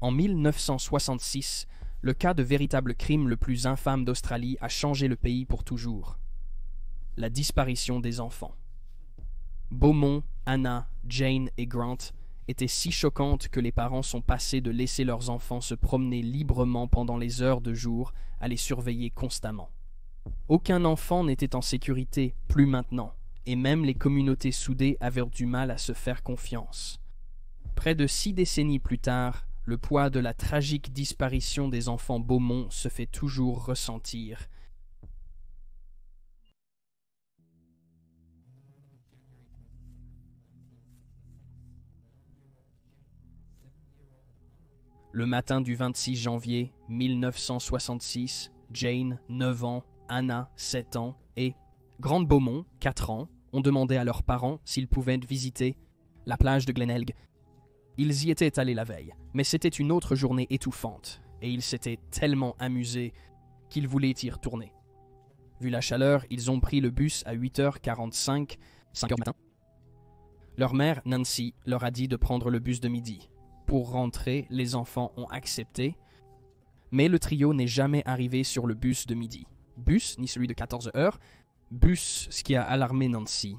En 1966, le cas de véritable crime le plus infâme d'Australie a changé le pays pour toujours. La disparition des enfants. Beaumont, Anna, Jane et Grant étaient si choquantes que les parents sont passés de laisser leurs enfants se promener librement pendant les heures de jour à les surveiller constamment. Aucun enfant n'était en sécurité, plus maintenant, et même les communautés soudées avaient du mal à se faire confiance. Près de 6 décennies plus tard, le poids de la tragique disparition des enfants Beaumont se fait toujours ressentir. Le matin du 26 janvier 1966, Jane, 9 ans, Anna, 7 ans, et Grant Beaumont, 4 ans, ont demandé à leurs parents s'ils pouvaient visiter la plage de Glenelg. Ils y étaient allés la veille, mais c'était une autre journée étouffante, et ils s'étaient tellement amusés qu'ils voulaient y retourner. Vu la chaleur, ils ont pris le bus à 8h45, 5h du matin. Leur mère, Nancy, leur a dit de prendre le bus de midi. Pour rentrer, les enfants ont accepté, mais le trio n'est jamais arrivé sur le bus de midi. Bus, ni celui de 14h, bus, ce qui a alarmé Nancy.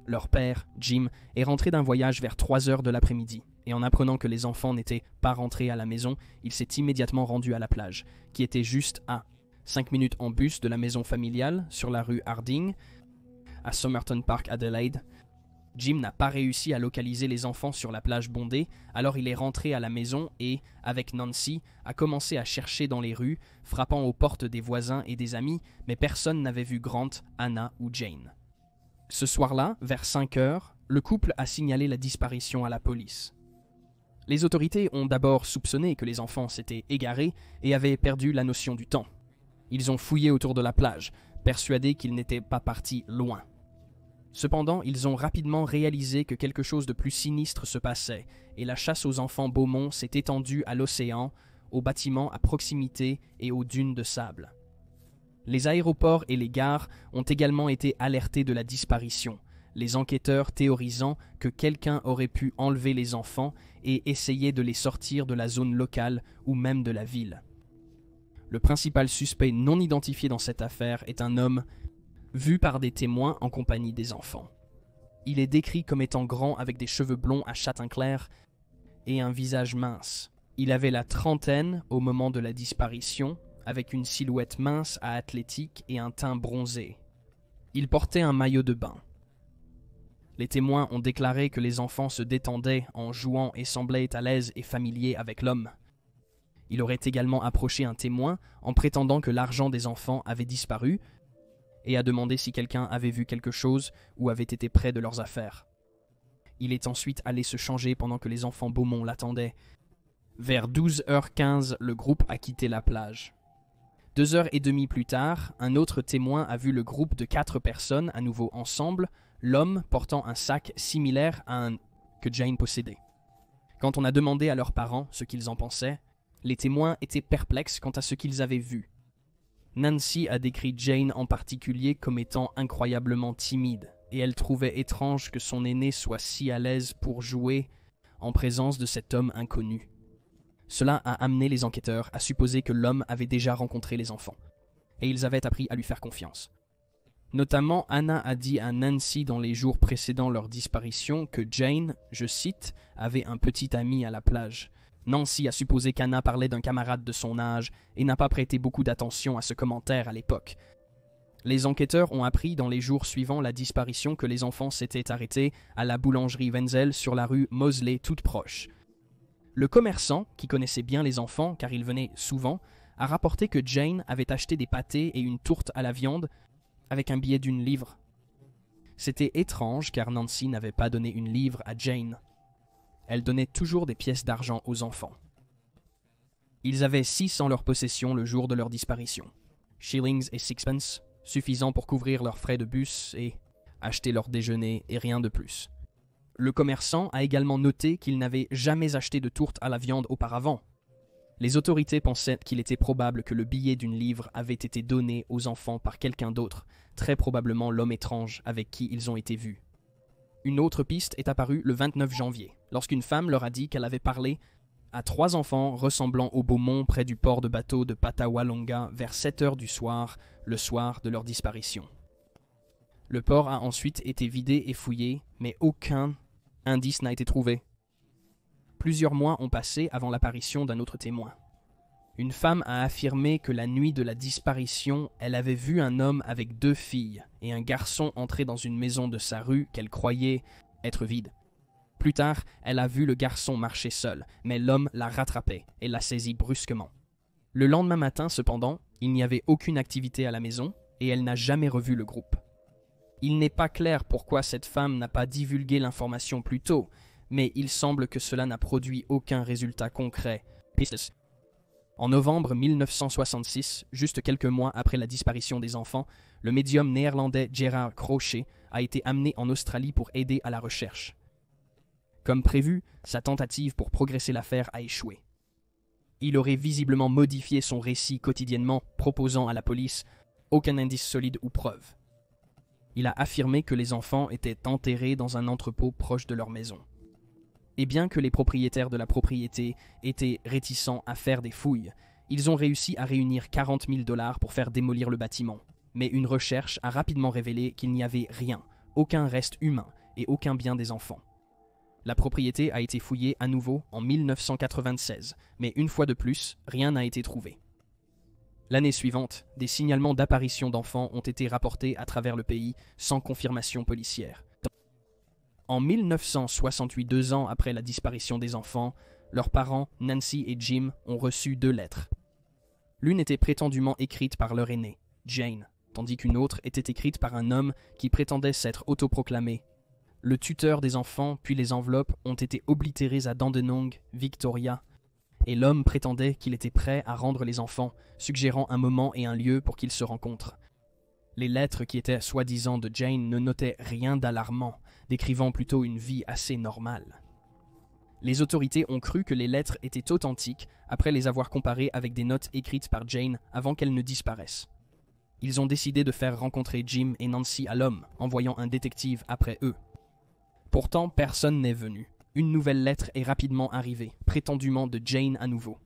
Leur père, Jim, est rentré d'un voyage vers 3h de l'après-midi, et en apprenant que les enfants n'étaient pas rentrés à la maison, il s'est immédiatement rendu à la plage, qui était juste à 5 minutes en bus de la maison familiale, sur la rue Harding, à Somerton Park, Adelaide. Jim n'a pas réussi à localiser les enfants sur la plage bondée, alors il est rentré à la maison et, avec Nancy, a commencé à chercher dans les rues, frappant aux portes des voisins et des amis, mais personne n'avait vu Grant, Anna ou Jane. Ce soir-là, vers 5h, le couple a signalé la disparition à la police. Les autorités ont d'abord soupçonné que les enfants s'étaient égarés et avaient perdu la notion du temps. Ils ont fouillé autour de la plage, persuadés qu'ils n'étaient pas partis loin. Cependant, ils ont rapidement réalisé que quelque chose de plus sinistre se passait, et la chasse aux enfants Beaumont s'est étendue à l'océan, aux bâtiments à proximité et aux dunes de sable. Les aéroports et les gares ont également été alertés de la disparition, les enquêteurs théorisant que quelqu'un aurait pu enlever les enfants et essayer de les sortir de la zone locale ou même de la ville. Le principal suspect non identifié dans cette affaire est un homme vu par des témoins en compagnie des enfants. Il est décrit comme étant grand avec des cheveux blonds à châtain clair et un visage mince. Il avait la trentaine au moment de la disparition, avec une silhouette mince à athlétique et un teint bronzé. Il portait un maillot de bain. Les témoins ont déclaré que les enfants se détendaient en jouant et semblaient à l'aise et familiers avec l'homme. Il aurait également approché un témoin en prétendant que l'argent des enfants avait disparu et a demandé si quelqu'un avait vu quelque chose ou avait été près de leurs affaires. Il est ensuite allé se changer pendant que les enfants Beaumont l'attendaient. Vers 12h15, le groupe a quitté la plage. 2h30 plus tard, un autre témoin a vu le groupe de 4 personnes à nouveau ensemble, l'homme portant un sac similaire à un que Jane possédait. Quand on a demandé à leurs parents ce qu'ils en pensaient, les témoins étaient perplexes quant à ce qu'ils avaient vu. Nancy a décrit Jane en particulier comme étant incroyablement timide, et elle trouvait étrange que son aîné soit si à l'aise pour jouer en présence de cet homme inconnu. Cela a amené les enquêteurs à supposer que l'homme avait déjà rencontré les enfants, et ils avaient appris à lui faire confiance. Notamment, Anna a dit à Nancy dans les jours précédant leur disparition que Jane, je cite, avait un petit ami à la plage. Nancy a supposé qu'Anna parlait d'un camarade de son âge et n'a pas prêté beaucoup d'attention à ce commentaire à l'époque. Les enquêteurs ont appris dans les jours suivants la disparition que les enfants s'étaient arrêtés à la boulangerie Wenzel sur la rue Mosley toute proche. Le commerçant, qui connaissait bien les enfants car il venait souvent, a rapporté que Jane avait acheté des pâtés et une tourte à la viande avec un billet d'1 livre. C'était étrange car Nancy n'avait pas donné 1 livre à Jane. Elle donnait toujours des pièces d'argent aux enfants. Ils avaient 6 en leur possession le jour de leur disparition. Shillings et sixpence, suffisant pour couvrir leurs frais de bus et acheter leur déjeuner et rien de plus. Le commerçant a également noté qu'il n'avait jamais acheté de tourte à la viande auparavant. Les autorités pensaient qu'il était probable que le billet d'1 livre avait été donné aux enfants par quelqu'un d'autre, très probablement l'homme étrange avec qui ils ont été vus. Une autre piste est apparue le 29 janvier, lorsqu'une femme leur a dit qu'elle avait parlé à 3 enfants ressemblant au Beaumont près du port de bateau de Patawalonga vers 7 heures du soir, le soir de leur disparition. Le port a ensuite été vidé et fouillé, mais aucun indice n'a été trouvé. Plusieurs mois ont passé avant l'apparition d'un autre témoin. Une femme a affirmé que la nuit de la disparition, elle avait vu un homme avec 2 filles et un garçon entrer dans une maison de sa rue qu'elle croyait être vide. Plus tard, elle a vu le garçon marcher seul, mais l'homme l'a rattrapé et l'a saisi brusquement. Le lendemain matin, cependant, il n'y avait aucune activité à la maison et elle n'a jamais revu le groupe. Il n'est pas clair pourquoi cette femme n'a pas divulgué l'information plus tôt, mais il semble que cela n'a produit aucun résultat concret. En novembre 1966, juste quelques mois après la disparition des enfants, le médium néerlandais Gerard Crochet a été amené en Australie pour aider à la recherche. Comme prévu, sa tentative pour progresser l'affaire a échoué. Il aurait visiblement modifié son récit quotidiennement, proposant à la police aucun indice solide ou preuve. Il a affirmé que les enfants étaient enterrés dans un entrepôt proche de leur maison. Et bien que les propriétaires de la propriété étaient réticents à faire des fouilles, ils ont réussi à réunir 40 000 $ pour faire démolir le bâtiment. Mais une recherche a rapidement révélé qu'il n'y avait rien, aucun reste humain et aucun bien des enfants. La propriété a été fouillée à nouveau en 1996, mais une fois de plus, rien n'a été trouvé. L'année suivante, des signalements d'apparition d'enfants ont été rapportés à travers le pays sans confirmation policière. En 1968, 2 ans après la disparition des enfants, leurs parents, Nancy et Jim, ont reçu 2 lettres. L'une était prétendument écrite par leur aîné, Jane, tandis qu'une autre était écrite par un homme qui prétendait s'être autoproclamé le tuteur des enfants, puis les enveloppes ont été oblitérées à Dandenong, Victoria, et l'homme prétendait qu'il était prêt à rendre les enfants, suggérant un moment et un lieu pour qu'ils se rencontrent. Les lettres qui étaient soi-disant de Jane ne notaient rien d'alarmant, décrivant plutôt une vie assez normale. Les autorités ont cru que les lettres étaient authentiques après les avoir comparées avec des notes écrites par Jane avant qu'elles ne disparaissent. Ils ont décidé de faire rencontrer Jim et Nancy à l'homme, envoyant un détective après eux. Pourtant, personne n'est venu. Une nouvelle lettre est rapidement arrivée, prétendument de Jane à nouveau.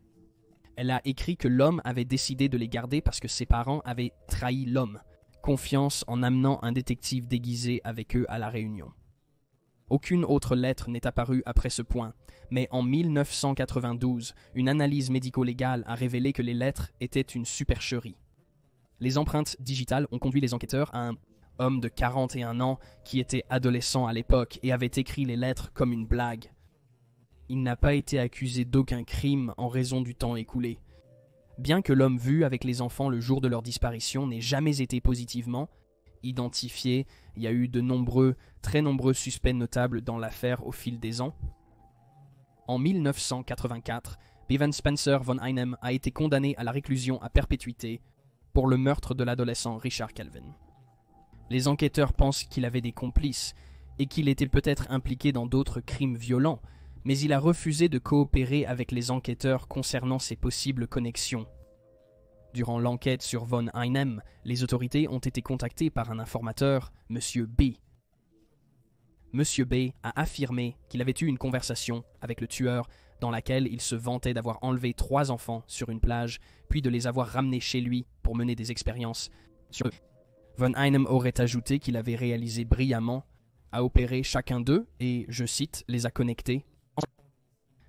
Elle a écrit que l'homme avait décidé de les garder parce que ses parents avaient trahi l'homme, confiance en amenant un détective déguisé avec eux à la réunion. Aucune autre lettre n'est apparue après ce point, mais en 1992, une analyse médico-légale a révélé que les lettres étaient une supercherie. Les empreintes digitales ont conduit les enquêteurs à un homme de 41 ans qui était adolescent à l'époque et avait écrit les lettres comme une blague. Il n'a pas été accusé d'aucun crime en raison du temps écoulé. Bien que l'homme vu avec les enfants le jour de leur disparition n'ait jamais été positivement identifié, il y a eu de très nombreux suspects notables dans l'affaire au fil des ans. En 1984, Bevan Spencer von Einem a été condamné à la réclusion à perpétuité pour le meurtre de l'adolescent Richard Kelvin. Les enquêteurs pensent qu'il avait des complices et qu'il était peut-être impliqué dans d'autres crimes violents, mais il a refusé de coopérer avec les enquêteurs concernant ses possibles connexions. Durant l'enquête sur von Einem, les autorités ont été contactées par un informateur, M. B. M. B a affirmé qu'il avait eu une conversation avec le tueur dans laquelle il se vantait d'avoir enlevé 3 enfants sur une plage, puis de les avoir ramenés chez lui pour mener des expériences sur eux. Von Einem aurait ajouté qu'il avait réalisé brillamment, a opéré chacun d'eux et, je cite, les a connectés.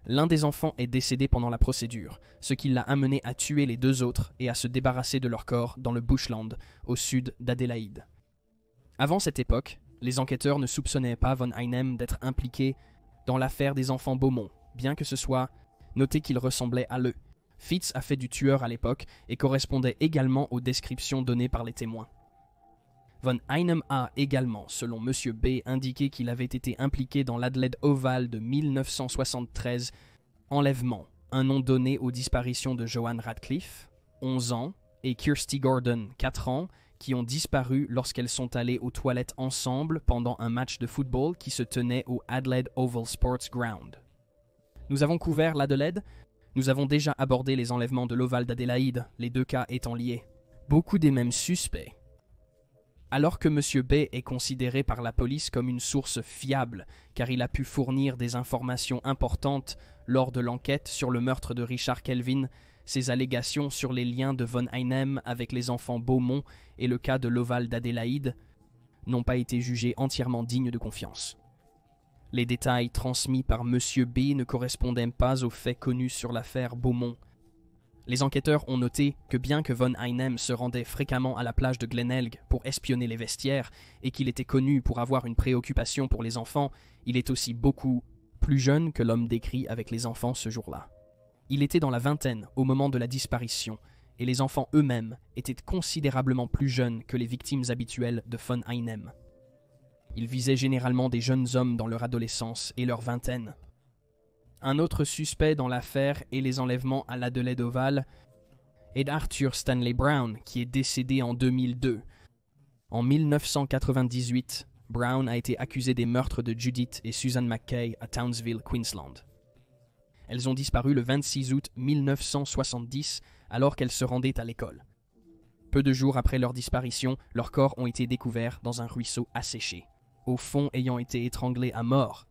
L'un des enfants est décédé pendant la procédure, ce qui l'a amené à tuer les 2 autres et à se débarrasser de leur corps dans le bushland, au sud d'Adélaïde. Avant cette époque, les enquêteurs ne soupçonnaient pas von Einem d'être impliqué dans l'affaire des enfants Beaumont, bien que ce soit noté qu'il ressemblait à eux. Fitz a fait du tueur à l'époque et correspondait également aux descriptions données par les témoins. Von Einem a également, selon M. B, indiqué qu'il avait été impliqué dans l'Adelaide Oval de 1973, enlèvement, un nom donné aux disparitions de Joanne Radcliffe, 11 ans, et Kirsty Gordon, 4 ans, qui ont disparu lorsqu'elles sont allées aux toilettes ensemble pendant un match de football qui se tenait au Adelaide Oval Sports Ground. Nous avons couvert l'Adelaide. Nous avons déjà abordé les enlèvements de l'Oval d'Adélaïde, les 2 cas étant liés. Beaucoup des mêmes suspects. Alors que M. B est considéré par la police comme une source fiable, car il a pu fournir des informations importantes lors de l'enquête sur le meurtre de Richard Kelvin, ses allégations sur les liens de von Einem avec les enfants Beaumont et le cas de l'Oval d'Adélaïde n'ont pas été jugés entièrement dignes de confiance. Les détails transmis par M. B ne correspondaient pas aux faits connus sur l'affaire Beaumont. Les enquêteurs ont noté que bien que von Einem se rendait fréquemment à la plage de Glenelg pour espionner les vestiaires et qu'il était connu pour avoir une préoccupation pour les enfants, il est aussi beaucoup plus jeune que l'homme décrit avec les enfants ce jour-là. Il était dans la vingtaine au moment de la disparition et les enfants eux-mêmes étaient considérablement plus jeunes que les victimes habituelles de von Einem. Il visait généralement des jeunes hommes dans leur adolescence et leur vingtaine. Un autre suspect dans l'affaire et les enlèvements à l'Adelaide Oval est Arthur Stanley Brown, qui est décédé en 2002. En 1998, Brown a été accusé des meurtres de Judith et Susan McKay à Townsville, Queensland. Elles ont disparu le 26 août 1970 alors qu'elles se rendaient à l'école. Peu de jours après leur disparition, leurs corps ont été découverts dans un ruisseau asséché, au fond ayant été étranglés à mort.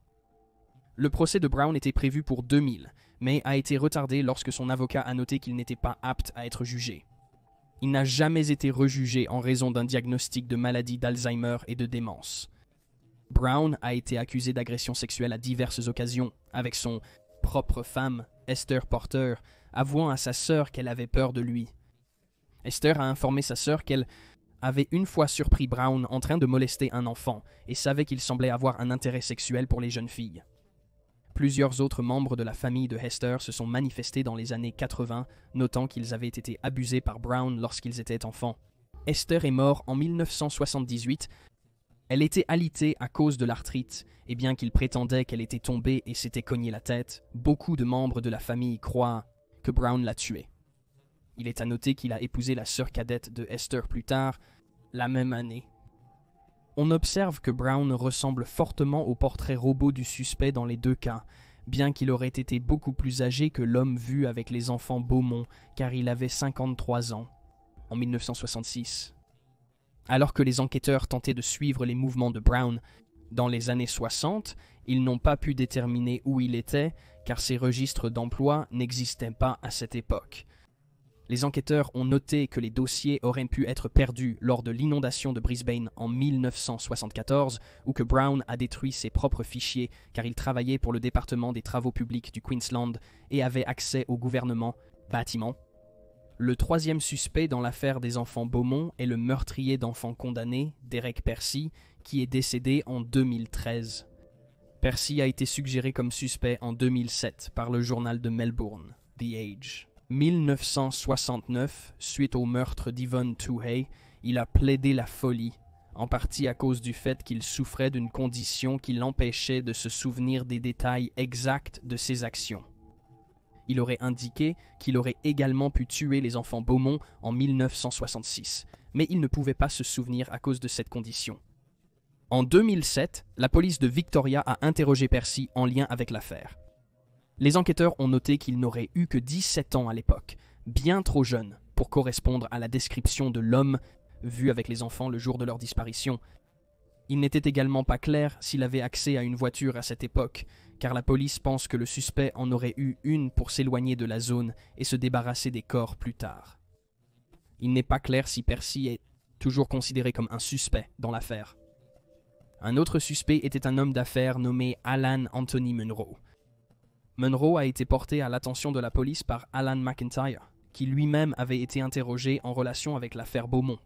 Le procès de Brown était prévu pour 2000, mais a été retardé lorsque son avocat a noté qu'il n'était pas apte à être jugé. Il n'a jamais été rejugé en raison d'un diagnostic de maladie d'Alzheimer et de démence. Brown a été accusé d'agression sexuelle à diverses occasions, avec son propre femme, Esther Porter, avouant à sa sœur qu'elle avait peur de lui. Esther a informé sa sœur qu'elle avait une fois surpris Brown en train de molester un enfant et savait qu'il semblait avoir un intérêt sexuel pour les jeunes filles. Plusieurs autres membres de la famille de Hester se sont manifestés dans les années 80, notant qu'ils avaient été abusés par Brown lorsqu'ils étaient enfants. Esther est morte en 1978. Elle était alitée à cause de l'arthrite, et bien qu'il prétendait qu'elle était tombée et s'était cogné la tête, beaucoup de membres de la famille croient que Brown l'a tuée. Il est à noter qu'il a épousé la sœur cadette de Esther plus tard, la même année. On observe que Brown ressemble fortement au portrait robot du suspect dans les deux cas, bien qu'il aurait été beaucoup plus âgé que l'homme vu avec les enfants Beaumont, car il avait 53 ans, en 1966. Alors que les enquêteurs tentaient de suivre les mouvements de Brown dans les années 60, ils n'ont pas pu déterminer où il était, car ses registres d'emploi n'existaient pas à cette époque. Les enquêteurs ont noté que les dossiers auraient pu être perdus lors de l'inondation de Brisbane en 1974 ou que Brown a détruit ses propres fichiers car il travaillait pour le département des travaux publics du Queensland et avait accès au gouvernement bâtiment. Le troisième suspect dans l'affaire des enfants Beaumont est le meurtrier d'enfants condamnés, Derek Percy, qui est décédé en 2013. Percy a été suggéré comme suspect en 2007 par le journal de Melbourne, The Age. 1969, suite au meurtre d'Yvonne Toohey, il a plaidé la folie, en partie à cause du fait qu'il souffrait d'une condition qui l'empêchait de se souvenir des détails exacts de ses actions. Il aurait indiqué qu'il aurait également pu tuer les enfants Beaumont en 1966, mais il ne pouvait pas se souvenir à cause de cette condition. En 2007, la police de Victoria a interrogé Percy en lien avec l'affaire. Les enquêteurs ont noté qu'il n'aurait eu que 17 ans à l'époque, bien trop jeune pour correspondre à la description de l'homme vu avec les enfants le jour de leur disparition. Il n'était également pas clair s'il avait accès à une voiture à cette époque, car la police pense que le suspect en aurait eu une pour s'éloigner de la zone et se débarrasser des corps plus tard. Il n'est pas clair si Percy est toujours considéré comme un suspect dans l'affaire. Un autre suspect était un homme d'affaires nommé Alan Anthony Munro. Munro a été porté à l'attention de la police par Alan McIntyre, qui lui-même avait été interrogé en relation avec l'affaire Beaumont.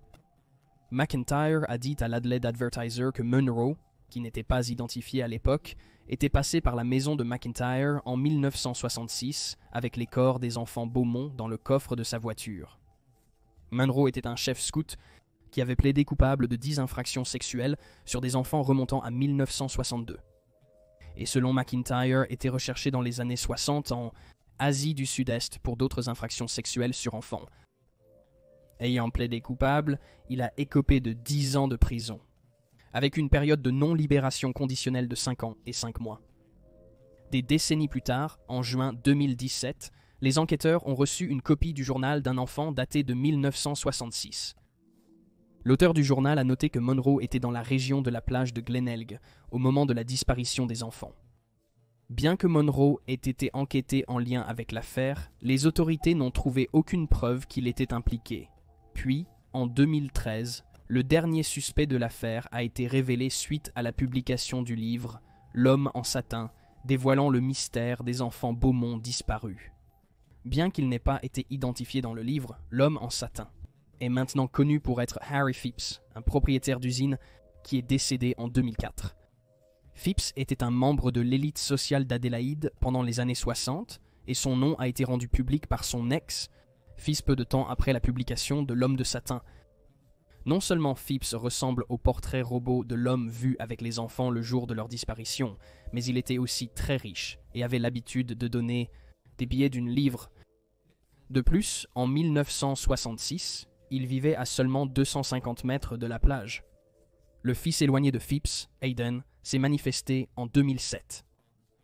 McIntyre a dit à l'Adelaide Advertiser que Munro, qui n'était pas identifié à l'époque, était passé par la maison de McIntyre en 1966 avec les corps des enfants Beaumont dans le coffre de sa voiture. Munro était un chef scout qui avait plaidé coupable de 10 infractions sexuelles sur des enfants remontant à 1962. Et selon McIntyre, était recherché dans les années 60 en Asie du Sud-Est pour d'autres infractions sexuelles sur enfants. Ayant plaidé coupable, il a écopé de 10 ans de prison, avec une période de non-libération conditionnelle de 5 ans et 5 mois. Des décennies plus tard, en juin 2017, les enquêteurs ont reçu une copie du journal d'un enfant daté de 1966. L'auteur du journal a noté que Monroe était dans la région de la plage de Glenelg au moment de la disparition des enfants. Bien que Monroe ait été enquêté en lien avec l'affaire, les autorités n'ont trouvé aucune preuve qu'il était impliqué. Puis, en 2013, le dernier suspect de l'affaire a été révélé suite à la publication du livre « L'homme en satin », dévoilant le mystère des enfants Beaumont disparus. Bien qu'il n'ait pas été identifié dans le livre, l'homme en satin est maintenant connu pour être Harry Phipps, un propriétaire d'usine qui est décédé en 2004. Phipps était un membre de l'élite sociale d'Adélaïde pendant les années 60 et son nom a été rendu public par son ex, fils peu de temps après la publication de L'homme de satin. Non seulement Phipps ressemble au portrait robot de l'homme vu avec les enfants le jour de leur disparition, mais il était aussi très riche et avait l'habitude de donner des billets d'une livre. De plus, en 1966, il vivait à seulement 250 mètres de la plage. Le fils éloigné de Phipps, Hayden, s'est manifesté en 2007.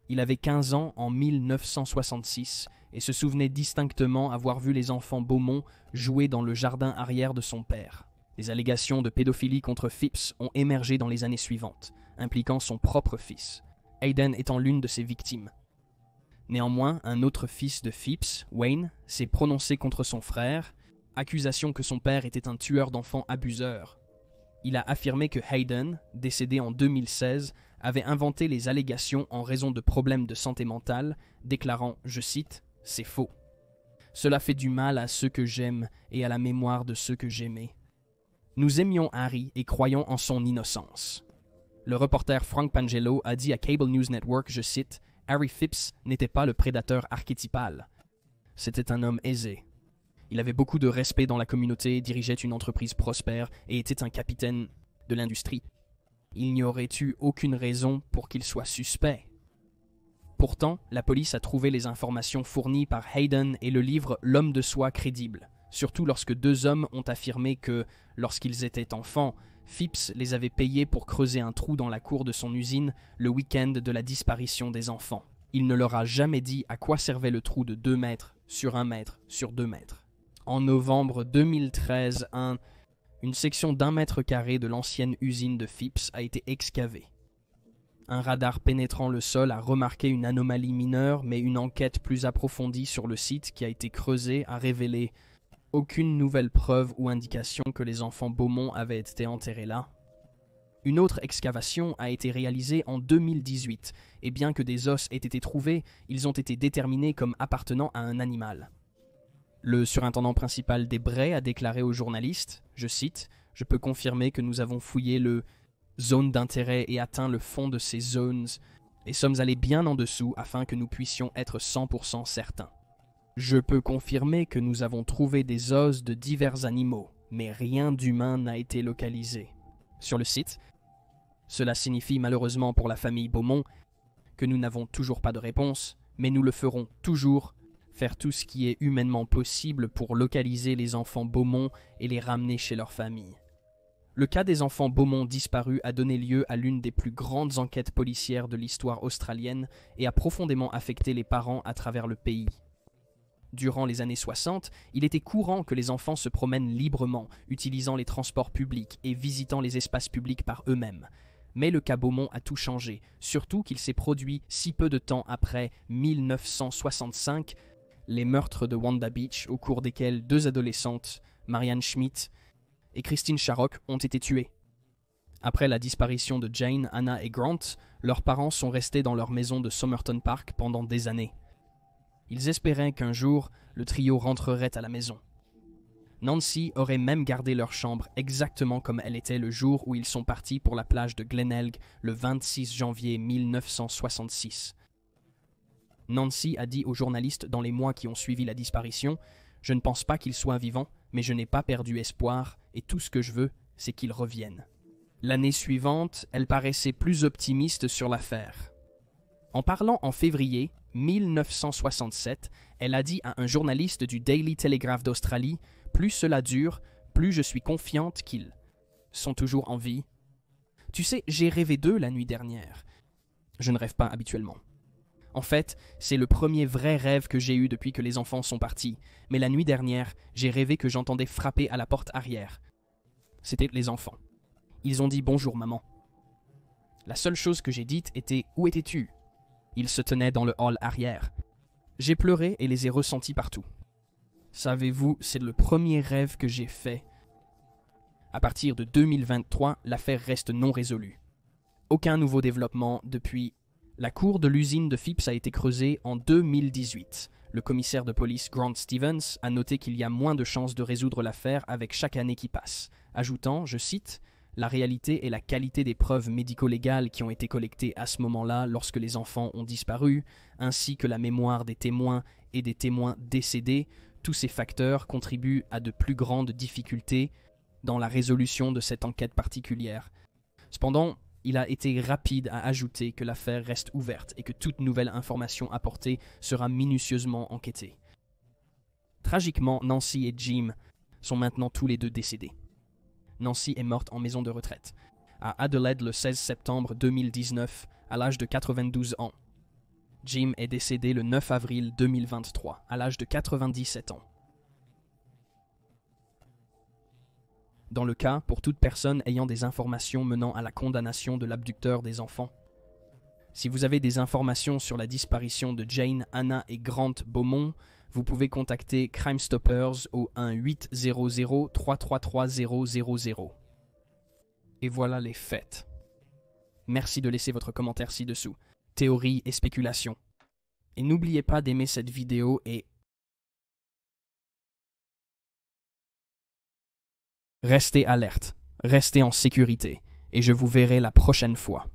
Il avait 15 ans en 1966 et se souvenait distinctement avoir vu les enfants Beaumont jouer dans le jardin arrière de son père. Les allégations de pédophilie contre Phipps ont émergé dans les années suivantes, impliquant son propre fils, Hayden étant l'une de ses victimes. Néanmoins, un autre fils de Phipps, Wayne, s'est prononcé contre son frère, accusation que son père était un tueur d'enfants abuseur. Il a affirmé que Hayden, décédé en 2016, avait inventé les allégations en raison de problèmes de santé mentale, déclarant, je cite, « C'est faux. Cela fait du mal à ceux que j'aime et à la mémoire de ceux que j'aimais. Nous aimions Harry et croyons en son innocence. » Le reporter Frank Pangelo a dit à Cable News Network, je cite, « Harry Phipps n'était pas le prédateur archétypal. C'était un homme aisé. Il avait beaucoup de respect dans la communauté, dirigeait une entreprise prospère et était un capitaine de l'industrie. Il n'y aurait eu aucune raison pour qu'il soit suspect. » Pourtant, la police a trouvé les informations fournies par Hayden et le livre « L'homme de soi crédible », surtout lorsque deux hommes ont affirmé que, lorsqu'ils étaient enfants, Phipps les avait payés pour creuser un trou dans la cour de son usine le week-end de la disparition des enfants. Il ne leur a jamais dit à quoi servait le trou de 2 mètres sur 1 mètre sur 2 mètres. En novembre 2013, une section d'1 mètre carré de l'ancienne usine de Phipps a été excavée. Un radar pénétrant le sol a remarqué une anomalie mineure, mais une enquête plus approfondie sur le site qui a été creusée a révélé aucune nouvelle preuve ou indication que les enfants Beaumont avaient été enterrés là. Une autre excavation a été réalisée en 2018, et bien que des os aient été trouvés, ils ont été déterminés comme appartenant à un animal. Le surintendant principal des Brais a déclaré aux journalistes, je cite, « Je peux confirmer que nous avons fouillé le zone d'intérêt et atteint le fond de ces zones et sommes allés bien en dessous afin que nous puissions être 100% certains. Je peux confirmer que nous avons trouvé des os de divers animaux, mais rien d'humain n'a été localisé. Sur le site, cela signifie malheureusement pour la famille Beaumont que nous n'avons toujours pas de réponse, mais nous le ferons toujours, faire tout ce qui est humainement possible pour localiser les enfants Beaumont et les ramener chez leur famille. » Le cas des enfants Beaumont disparus a donné lieu à l'une des plus grandes enquêtes policières de l'histoire australienne et a profondément affecté les parents à travers le pays. Durant les années 60, il était courant que les enfants se promènent librement, utilisant les transports publics et visitant les espaces publics par eux-mêmes. Mais le cas Beaumont a tout changé, surtout qu'il s'est produit si peu de temps après 1965, les meurtres de Wanda Beach, au cours desquels 2 adolescentes, Marianne Schmidt et Christine Sharrock, ont été tuées. Après la disparition de Jane, Anna et Grant, leurs parents sont restés dans leur maison de Somerton Park pendant des années. Ils espéraient qu'un jour, le trio rentrerait à la maison. Nancy aurait même gardé leur chambre exactement comme elle était le jour où ils sont partis pour la plage de Glenelg le 26 janvier 1966. Nancy a dit aux journalistes dans les mois qui ont suivi la disparition « Je ne pense pas qu'il soit vivant, mais je n'ai pas perdu espoir et tout ce que je veux, c'est qu'il revienne. » L'année suivante, elle paraissait plus optimiste sur l'affaire. En parlant en février 1967, elle a dit à un journaliste du Daily Telegraph d'Australie « Plus cela dure, plus je suis confiante qu'ils sont toujours en vie. Tu sais, j'ai rêvé d'eux la nuit dernière. Je ne rêve pas habituellement. En fait, c'est le premier vrai rêve que j'ai eu depuis que les enfants sont partis. Mais la nuit dernière, j'ai rêvé que j'entendais frapper à la porte arrière. C'étaient les enfants. Ils ont dit « Bonjour maman ». La seule chose que j'ai dite était « Où étais-tu » Ils se tenaient dans le hall arrière. J'ai pleuré et les ai ressentis partout. Savez-vous, c'est le premier rêve que j'ai fait. À partir de 2023, l'affaire reste non résolue. Aucun nouveau développement depuis. La cour de l'usine de Phipps a été creusée en 2018. Le commissaire de police Grant Stevens a noté qu'il y a moins de chances de résoudre l'affaire avec chaque année qui passe, ajoutant, je cite, « La réalité et la qualité des preuves médico-légales qui ont été collectées à ce moment-là lorsque les enfants ont disparu, ainsi que la mémoire des témoins et des témoins décédés, tous ces facteurs contribuent à de plus grandes difficultés dans la résolution de cette enquête particulière. » Cependant, il a été rapide à ajouter que l'affaire reste ouverte et que toute nouvelle information apportée sera minutieusement enquêtée. Tragiquement, Nancy et Jim sont maintenant tous les deux décédés. Nancy est morte en maison de retraite, à Adelaide le 16 septembre 2019, à l'âge de 92 ans. Jim est décédé le 9 avril 2023, à l'âge de 97 ans. Dans le cas, pour toute personne ayant des informations menant à la condamnation de l'abducteur des enfants. Si vous avez des informations sur la disparition de Jane, Anna et Grant Beaumont, vous pouvez contacter Crime Stoppers au 1-800-333-000. Et voilà les faits. Merci de laisser votre commentaire ci-dessous. Théorie et spéculation. Et n'oubliez pas d'aimer cette vidéo et restez alerte, restez en sécurité, et je vous verrai la prochaine fois.